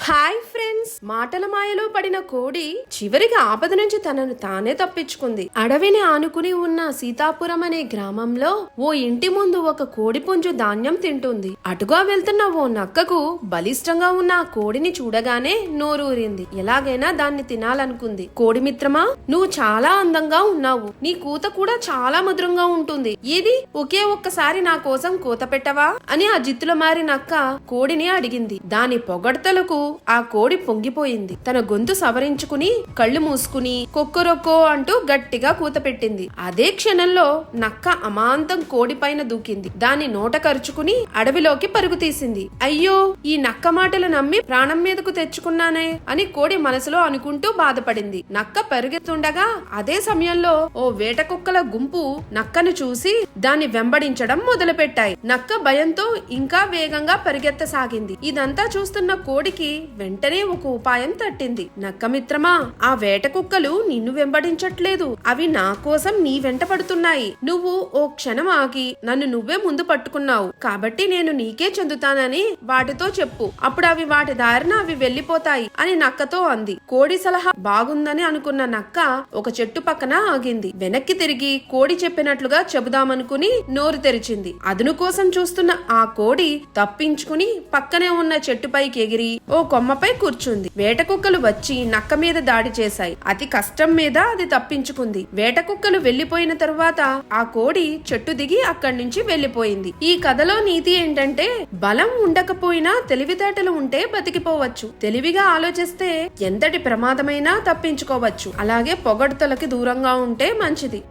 Hi friends, మాటల మాయలో పడిన కోడి చివరికి ఆపద నుంచి తనను తానే తప్పించుకుంది. అడవిని ఆనుకుని ఉన్న సీతాపురం అనే గ్రామంలో ఓ ఇంటి ముందు ఒక కోడి పుంజు ధాన్యం తింటుంది. అటుగా వెళ్తున్న ఓ నక్కకు బలిష్టంగా ఉన్న ఆ కోడిని చూడగానే నోరూరింది. ఎలాగైనా దాన్ని తినాలనుకుంది. కోడి మిత్రమా, నువ్వు చాలా అందంగా ఉన్నావు. నీ కూత కూడా చాలా మధురంగా ఉంటుంది. ఇది ఒకే ఒక్కసారి నా కోసం కూత పెట్టవా అని ఆ జిత్తుల మారి నక్క కోడిని అడిగింది. దాని పొగడ్తలకు ఆ కోడి పొంగిపోయింది. తన గొంతు సవరించుకుని కళ్ళు మూసుకుని కొక్కరొక్కో అంటూ గట్టిగా కూత పెట్టింది. అదే క్షణంలో నక్క అమాంతం కోడి పైన దూకింది. దాని నోట కరుచుకుని అడవిలోకి పరుగు తీసింది. అయ్యో, ఈ నక్క మాటలు నమ్మి ప్రాణం మీదకు తెచ్చుకున్నానే అని కోడి మనసులో అనుకుంటూ బాధపడింది. నక్క పరుగెత్తుండగా అదే సమయంలో ఓ వేట కుక్కల గుంపు నక్కను చూసి దాన్ని వెంబడించడం మొదలుపెట్టాయి. నక్క భయంతో ఇంకా వేగంగా పరిగెత్తసాగింది. ఇదంతా చూస్తున్న కోడికి వెంటనే ఒక ఉపాయం తట్టింది. నక్క మిత్రమా, ఆ వేట కుక్కలు నిన్ను వెంబడించట్లేదు. అవి నా కోసం నీ వెంట పడుతున్నాయి. నువ్వు ఓ క్షణం ఆగి నన్ను నువ్వే ముందు పట్టుకున్నావు కాబట్టి నేను నీకే చెందుతానని వాటితో చెప్పు. అప్పుడు అవి వాటి దారిన అవి వెళ్లిపోతాయి అని నక్కతో అంది. కోడి సలహా బాగుందని అనుకున్న నక్క ఒక చెట్టు పక్కన ఆగింది. వెనక్కి తిరిగి కోడి చెప్పినట్లుగా చెబుదామనుకుని నోరు తెరిచింది. అదును కోసం చూస్తున్న ఆ కోడి తప్పించుకుని పక్కనే ఉన్న చెట్టుపైకి ఎగిరి ఓ కొమ్మపై కూర్చుంది. వేట కుక్కలు వచ్చి నక్క మీద దాడి చేశాయి. అతి కష్టం మీద అది తప్పించుకుంది. వేట కుక్కలు వెళ్లిపోయిన తరువాత ఆ కోడి చెట్టు దిగి అక్కడి నుంచి వెళ్లిపోయింది. ఈ కథలో నీతి ఏంటంటే, బలం ఉండకపోయినా తెలివితేటలు ఉంటే బతికిపోవచ్చు. తెలివిగా ఆలోచిస్తే ఎంతటి ప్రమాదమైనా తప్పించుకోవచ్చు. అలాగే పొగడ్తలకి దూరంగా ఉంటే మంచిది.